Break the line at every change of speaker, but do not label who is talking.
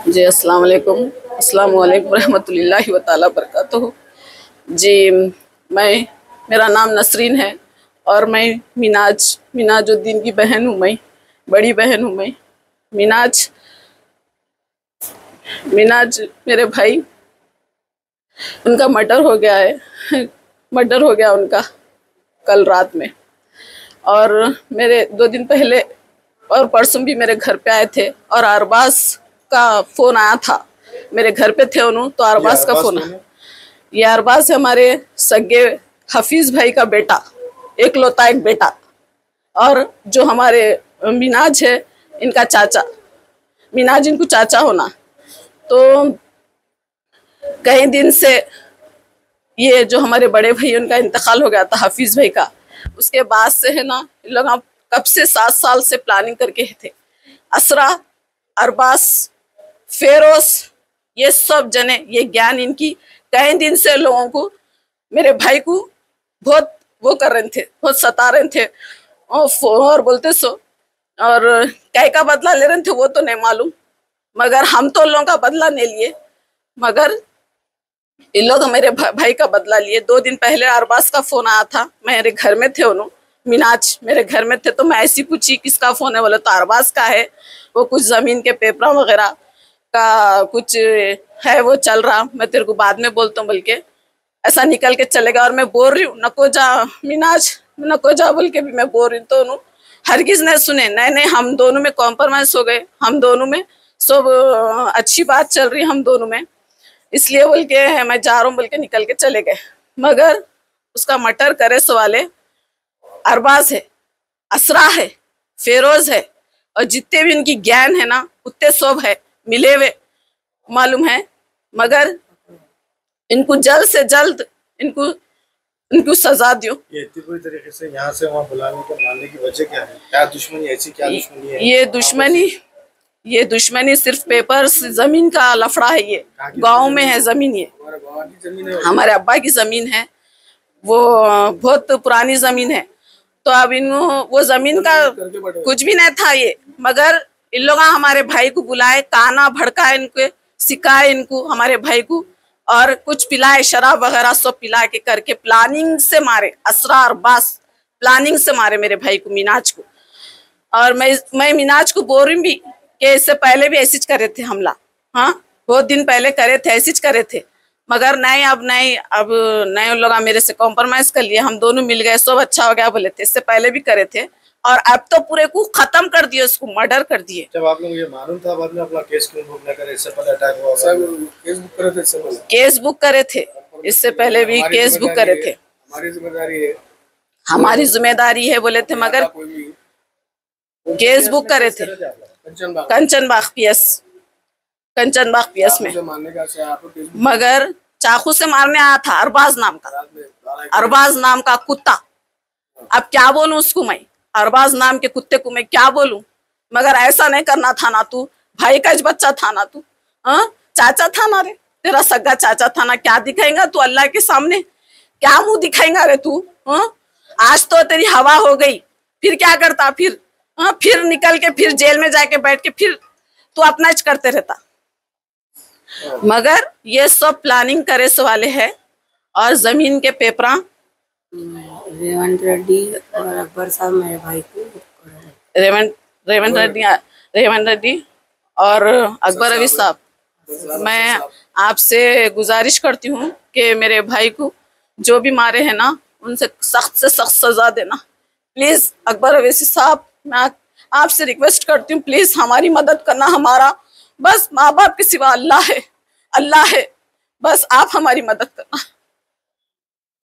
जी अस्सलाम वालेकुम रहमतुल्लाहि व तआला बरकातहू। जी मैं मेरा नाम नसरीन है और मैं मिनाजुद्दीन की बहन हूँ। मैं बड़ी बहन हूँ। मैं मिनाज मिनाज मेरे भाई, उनका मर्डर हो गया है। मर्डर हो गया उनका कल रात में। और मेरे 2 दिन पहले और परसों भी मेरे घर पे आए थे और अरबाज का फोन आया था। मेरे घर पे थे उन्होंने, तो अरबाज का फोन आया। ये अरबाज हमारे सगे हफीज भाई का बेटा, एकलौता एक बेटा, और जो हमारे मिनाज है इनका चाचा। मिनाज इनको चाचा होना। तो कई दिन से ये जो हमारे बड़े भाई उनका इंतकाल हो गया था, हफीज भाई का, उसके बाद से है ना, लोग कब से 7 साल से प्लानिंग करके थे। असरा, अरबास, फेरोज, ये सब जने, ये ज्ञान इनकी कई दिन से लोगों को, मेरे भाई को बहुत वो कर रहे थे, बहुत सता रहे थे और बोलते सो, और काय का बदला ले रहे थे वो तो नहीं मालूम, मगर हम तो लोगों का बदला नहीं लिए, मगर इन लोग मेरे भाई का बदला लिए। 2 दिन पहले अरबाज का फोन आया था, मेरे घर में थे उन्होंने, मिनाज मेरे घर में थे, तो मैं ऐसी पूछी किसका फोन है, बोले तो अरबाज का है, वो कुछ जमीन के पेपर वगैरह का कुछ है, वो चल रहा, मैं तेरे को बाद में बोलता हूँ बोल के ऐसा निकल के चलेगा। और मैं बोल रही हूँ नको जा मिनाज, नको जा बोल के भी मैं बोल रही हूँ, तो उन्होंने हरगिज नहीं सुने। नहीं नहीं, हम दोनों में कॉम्प्रोमाइज हो गए, हम दोनों में सब अच्छी बात चल रही हम दोनों में, इसलिए बोल के मैं जा रहा हूँ बोल के निकल के चले गए। मगर उसका मर्डर करे सवाले अरबाज है, असरा है, फेरोज है, और जितने भी इनकी ज्ञान है ना उतने सब है मिले हुए मालूम है। मगर इनको जल्द से जल्द इनको सजा दियो।
ये इतनी बुरी तरीके से यहाँ से वहाँ बुलाने के मारने की वजह क्या है? क्या दुश्मनी, ऐसी क्या दुश्मनी है?
ये दुश्मनी सिर्फ पेपर जमीन का लफड़ा है। ये गांव में है जमीन, ये हमारे अब्बा की जमीन है, वो बहुत पुरानी जमीन है। तो अब इन वो जमीन का कुछ भी नहीं था ये, मगर इन लोग हमारे भाई को बुलाए, काना भड़काए, इनको सिखाए, इनको हमारे भाई को, और कुछ पिलाए, शराब वगैरह सब पिला के करके प्लानिंग से मारे। असरा अरबाज प्लानिंग से मारे मेरे भाई को, मिनाज को। और मैं मिनाज को बोल रही भी कि इससे पहले भी ऐसी करे थे हमला, हाँ बहुत दिन पहले करे थे, ऐसी करे थे, मगर नहीं अब नहीं उन लोग मेरे से कॉम्प्रोमाइज कर लिए, हम दोनों मिल गए, सब अच्छा हो गया बोले थे। इससे पहले भी करे थे और अब तो पूरे को खत्म कर दिए, उसको मर्डर कर दिए।
जब आप लोग ये मालूम था, बाद में अपना केस क्यों बुक न करे? इससे पहले अटैक हुआ, केस बुक करे थे? इससे पहले
केस बुक करे थे, इससे पहले भी केस बुक करे थे।
हमारी जिम्मेदारी है,
हमारी जिम्मेदारी है बोले थे, मगर केस बुक करे थे कंचनबाग पीएस में। मगर चाकू से मारने आया था अरबाज नाम का कुत्ता। अब क्या बोलूं उसको मैं, अरबाज नाम के कुत्ते को मैं क्या बोलूं? मगर ऐसा नहीं करना था ना, तू भाई का बच्चा था ना, तू चाचा था ना रे, तेरा सगा चाचा था ना। क्या दिखाएगा तू अल्लाह के सामने, क्या मुंह दिखाएगा रे तू? आज तो तेरी हवा हो गई, फिर क्या करता? फिर निकल के फिर जेल में जाके बैठ के फिर तू अपना करते रहता। मगर ये सब प्लानिंग करे से वाले है। और जमीन के पेपरा
रेवंत रेड्डी और अकबर साहब मेरे भाई को,
रेवंत रेड्डी और अकबर अवी साहब, मैं आपसे गुजारिश करती हूँ कि मेरे भाई को जो भी मारे हैं ना, उनसे सख्त से सख्त सजा देना प्लीज। अकबर अवैसी साहब, मैं आपसे रिक्वेस्ट करती हूँ, प्लीज हमारी मदद करना। हमारा बस माँ बाप के सिवा अल्लाह है, बस आप हमारी मदद करना।